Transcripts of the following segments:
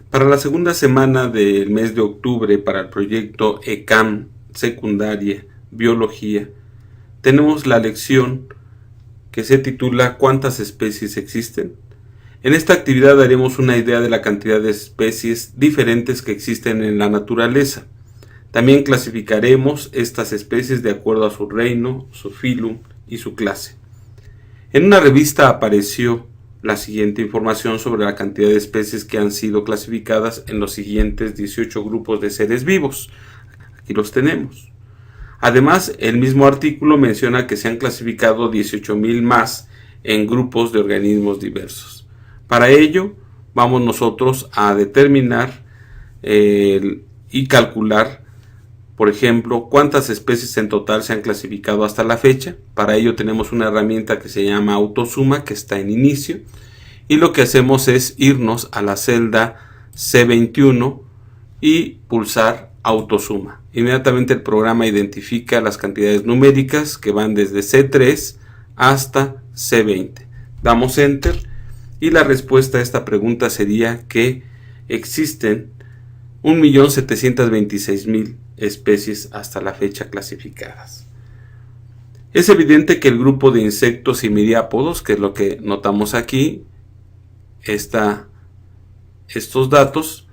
Para la segunda semana del mes de octubre, para el proyecto ECAM Secundaria Biología, tenemos la lección que se titula ¿Cuántas especies existen? En esta actividad daremos una idea de la cantidad de especies diferentes que existen en la naturaleza. También clasificaremos estas especies de acuerdo a su reino, su filum y su clase. En una revista apareció la siguiente información sobre la cantidad de especies que han sido clasificadas en los siguientes 18 grupos de seres vivos. Aquí los tenemos. Además, el mismo artículo menciona que se han clasificado 18,000 más en grupos de organismos diversos. Para ello, vamos nosotros a determinar y calcular, por ejemplo, cuántas especies en total se han clasificado hasta la fecha. Para ello tenemos una herramienta que se llama Autosuma, que está en inicio, y lo que hacemos es irnos a la celda C21 y pulsar Autosuma. Inmediatamente el programa identifica las cantidades numéricas que van desde C3 hasta C20. Damos Enter y la respuesta a esta pregunta sería que existen 1.726.000 especies hasta la fecha clasificadas. Es evidente que el grupo de insectos y miriápodos, que es lo que notamos aquí, estos datos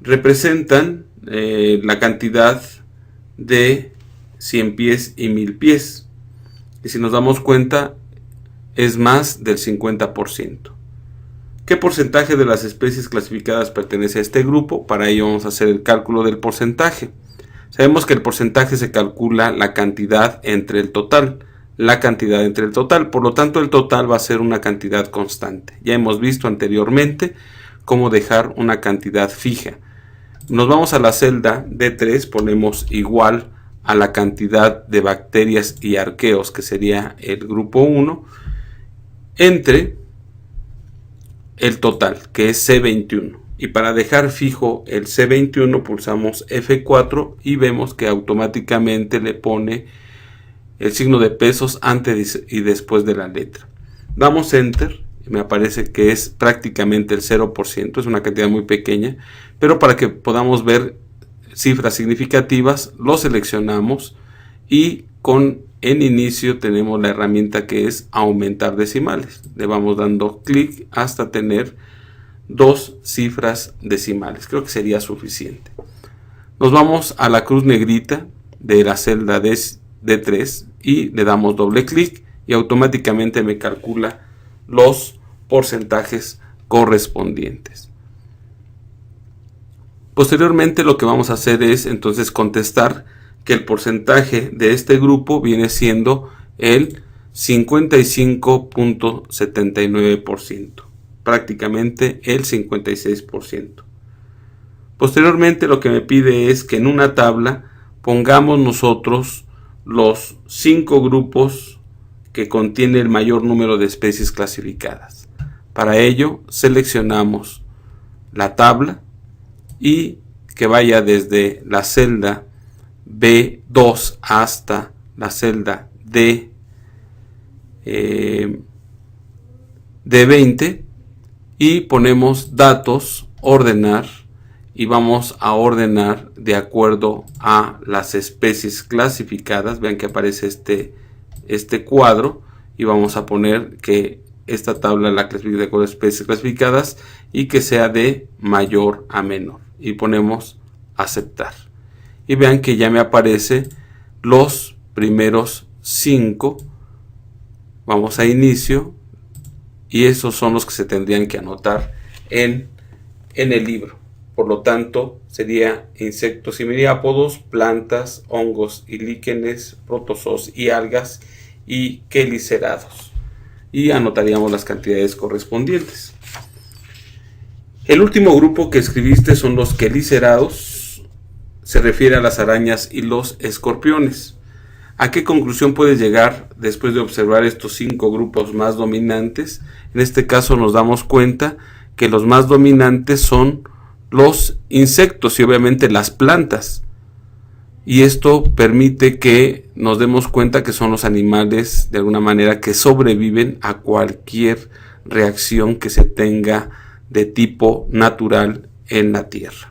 representan la cantidad de 100 pies y 1000 pies. Y si nos damos cuenta, es más del 50%. ¿Qué porcentaje de las especies clasificadas pertenece a este grupo? Para ello vamos a hacer el cálculo del porcentaje. Sabemos que el porcentaje se calcula la cantidad entre el total. Por lo tanto, el total va a ser una cantidad constante. Ya hemos visto anteriormente cómo dejar una cantidad fija. Nos vamos a la celda D3, ponemos igual a la cantidad de bacterias y arqueos, que sería el grupo 1, entre el total, que es C21. Y para dejar fijo el C21 pulsamos F4 y vemos que automáticamente le pone el signo de pesos antes y después de la letra. Damos Enter y me aparece que es prácticamente el 0%, es una cantidad muy pequeña, pero para que podamos ver cifras significativas lo seleccionamos y en inicio tenemos la herramienta que es aumentar decimales. Le vamos dando clic hasta tener 2 cifras decimales. Creo que sería suficiente. Nos vamos a la cruz negrita de la celda D3 y le damos doble clic y automáticamente me calcula los porcentajes correspondientes. Posteriormente lo que vamos a hacer es entonces contestar que el porcentaje de este grupo viene siendo el 55.79%, prácticamente el 56%. Posteriormente lo que me pide es que en una tabla pongamos nosotros los 5 grupos que contiene el mayor número de especies clasificadas. Para ello seleccionamos la tabla y que vaya desde la celda B2 hasta la celda D20 y ponemos datos, ordenar, y vamos a ordenar de acuerdo a las especies clasificadas. Vean que aparece este cuadro y vamos a poner que esta tabla la clasifica de acuerdo a especies clasificadas y que sea de mayor a menor y ponemos aceptar. Y vean que ya me aparece los primeros 5. Vamos a inicio y esos son los que se tendrían que anotar en el libro. Por lo tanto, sería insectos y miriápodos, plantas, hongos y líquenes, protozoos y algas y quelicerados. Y anotaríamos las cantidades correspondientes. El último grupo que escribiste son los quelicerados. Se refiere a las arañas y los escorpiones. ¿A qué conclusión puedes llegar después de observar estos 5 grupos más dominantes? En este caso nos damos cuenta que los más dominantes son los insectos y obviamente las plantas. Y esto permite que nos demos cuenta que son los animales de alguna manera que sobreviven a cualquier reacción que se tenga de tipo natural en la Tierra.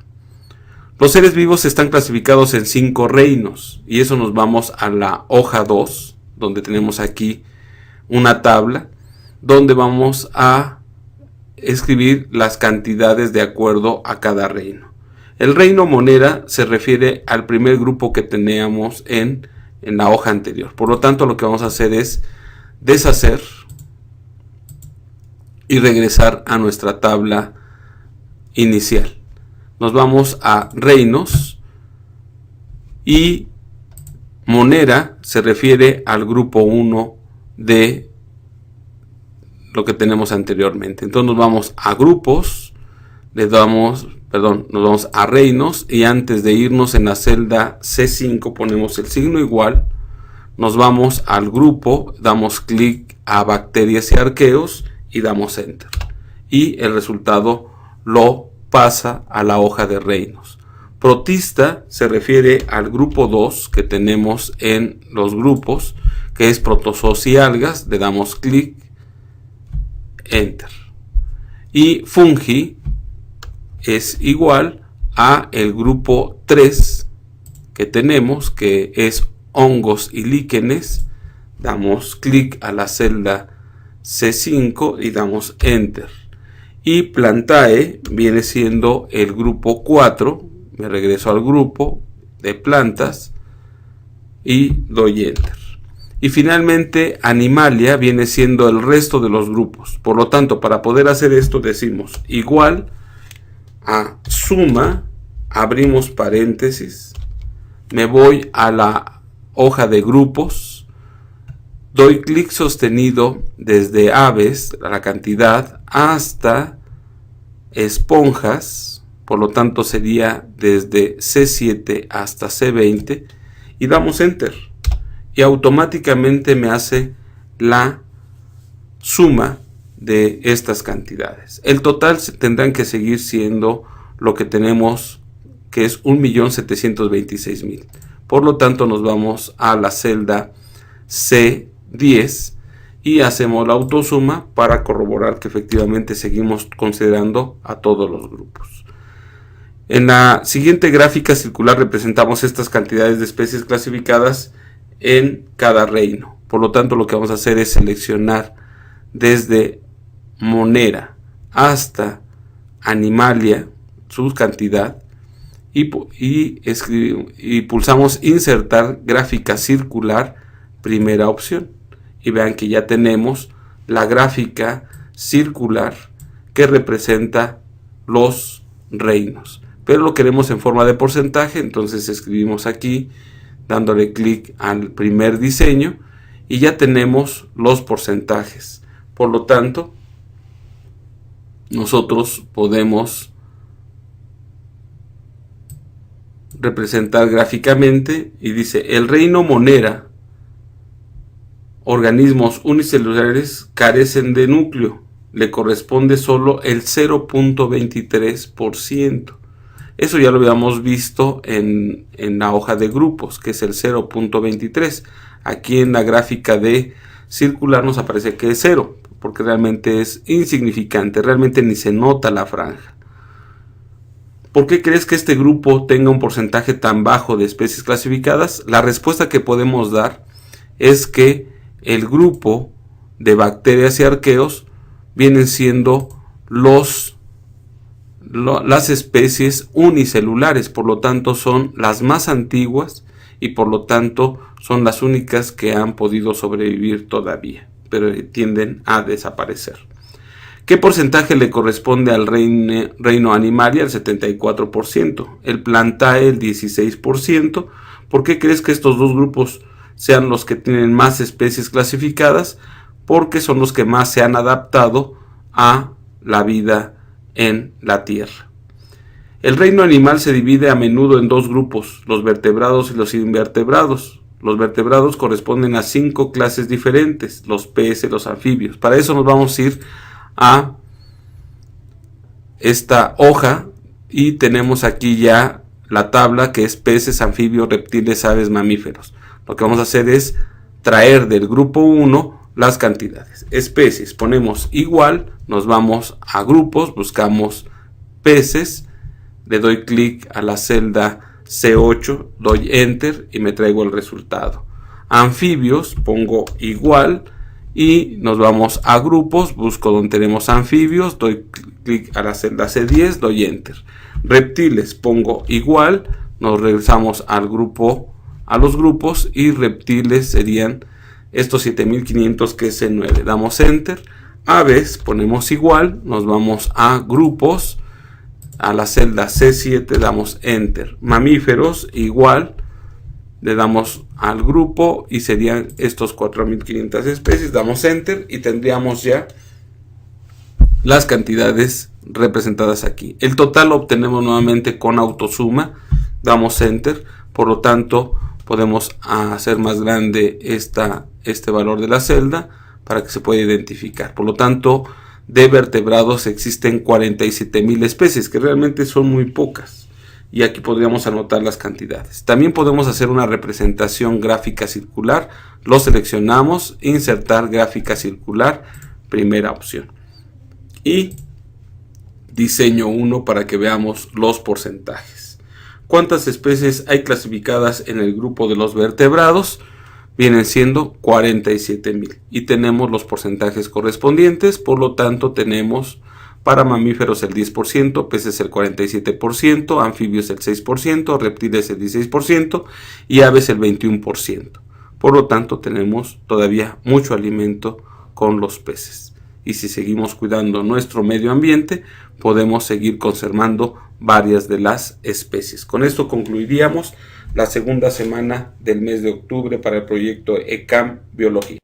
Los seres vivos están clasificados en 5 reinos, y eso nos vamos a la hoja 2, donde tenemos aquí una tabla, donde vamos a escribir las cantidades de acuerdo a cada reino. El reino monera se refiere al primer grupo que teníamos en la hoja anterior. Por lo tanto, lo que vamos a hacer es deshacer y regresar a nuestra tabla inicial. Nos vamos a reinos, y monera se refiere al grupo 1 de lo que tenemos anteriormente. Entonces nos vamos a grupos, nos vamos a reinos, y antes de irnos en la celda C5 ponemos el signo igual, nos vamos al grupo, damos clic a bacterias y arqueos y damos enter, y el resultado lo pasa a la hoja de reinos. Protista se refiere al grupo 2 que tenemos en los grupos, que es protozoos y algas, le damos clic, enter, y fungi es igual a el grupo 3 que tenemos, que es hongos y líquenes, damos clic a la celda C5 y damos enter, y plantae viene siendo el grupo 4, me regreso al grupo de plantas y doy enter. Y finalmente animalia viene siendo el resto de los grupos. Por lo tanto, para poder hacer esto decimos igual a suma, abrimos paréntesis, me voy a la hoja de grupos, doy clic sostenido desde aves, la cantidad, hasta esponjas, por lo tanto sería desde C7 hasta C20, y damos enter, y automáticamente me hace la suma de estas cantidades. El total tendrán que seguir siendo lo que tenemos, que es 1.726.000. Por lo tanto nos vamos a la celda C10 y hacemos la autosuma para corroborar que efectivamente seguimos considerando a todos los grupos. En la siguiente gráfica circular representamos estas cantidades de especies clasificadas en cada reino. Por lo tanto, lo que vamos a hacer es seleccionar desde monera hasta animalia su cantidad, y pulsamos insertar gráfica circular, primera opción, y vean que ya tenemos la gráfica circular que representa los reinos, pero lo queremos en forma de porcentaje. Entonces escribimos aquí dándole clic al primer diseño y ya tenemos los porcentajes. Por lo tanto, nosotros podemos representar gráficamente, y dice: el reino monera, organismos unicelulares carecen de núcleo, le corresponde solo el 0.23%. Eso ya lo habíamos visto en la hoja de grupos, que es el 0.23. Aquí en la gráfica de circular nos aparece que es 0, porque realmente es insignificante, realmente ni se nota la franja. ¿Por qué crees que este grupo tenga un porcentaje tan bajo de especies clasificadas? La respuesta que podemos dar es que el grupo de bacterias y arqueos vienen siendo las especies unicelulares, por lo tanto son las más antiguas y por lo tanto son las únicas que han podido sobrevivir todavía, pero tienden a desaparecer. ¿Qué porcentaje le corresponde al reino animalia? El 74%, el plantae el 16%. ¿Por qué crees que estos dos grupos sean los que tienen más especies clasificadas? Porque son los que más se han adaptado a la vida en la Tierra. El reino animal se divide a menudo en dos grupos, los vertebrados y los invertebrados. Los vertebrados corresponden a 5 clases diferentes, los peces, los anfibios. Para eso nos vamos a ir a esta hoja y tenemos aquí ya la tabla, que es peces, anfibios, reptiles, aves, mamíferos. Lo que vamos a hacer es traer del grupo 1 las cantidades. Especies, ponemos igual, nos vamos a grupos, buscamos peces le doy clic a la celda C8, doy enter y me traigo el resultado. Anfibios, pongo igual y nos vamos a grupos, busco donde tenemos anfibios, doy clic a la celda C10, doy enter. Reptiles, pongo igual, nos regresamos al grupo, a los grupos, y reptiles serían estos 7500 que es C9, damos enter. Aves, ponemos igual, nos vamos a grupos, a la celda C7, damos enter. Mamíferos, igual, le damos al grupo y serían estos 4500 especies, damos enter y tendríamos ya las cantidades representadas aquí. El total lo obtenemos nuevamente con autosuma, damos enter, por lo tanto podemos hacer más grande este valor de la celda para que se pueda identificar. Por lo tanto, de vertebrados existen 47,000 especies, que realmente son muy pocas. Y aquí podríamos anotar las cantidades. También podemos hacer una representación gráfica circular. Lo seleccionamos, insertar gráfica circular, primera opción. Y diseño 1 para que veamos los porcentajes. ¿Cuántas especies hay clasificadas en el grupo de los vertebrados? Vienen siendo 47,000 y tenemos los porcentajes correspondientes. Por lo tanto, tenemos para mamíferos el 10%, peces el 47%, anfibios el 6%, reptiles el 16% y aves el 21%. Por lo tanto, tenemos todavía mucho alimento con los peces. Y si seguimos cuidando nuestro medio ambiente, podemos seguir conservando varias de las especies. Con esto concluiríamos la segunda semana del mes de octubre para el proyecto ECAM Biología.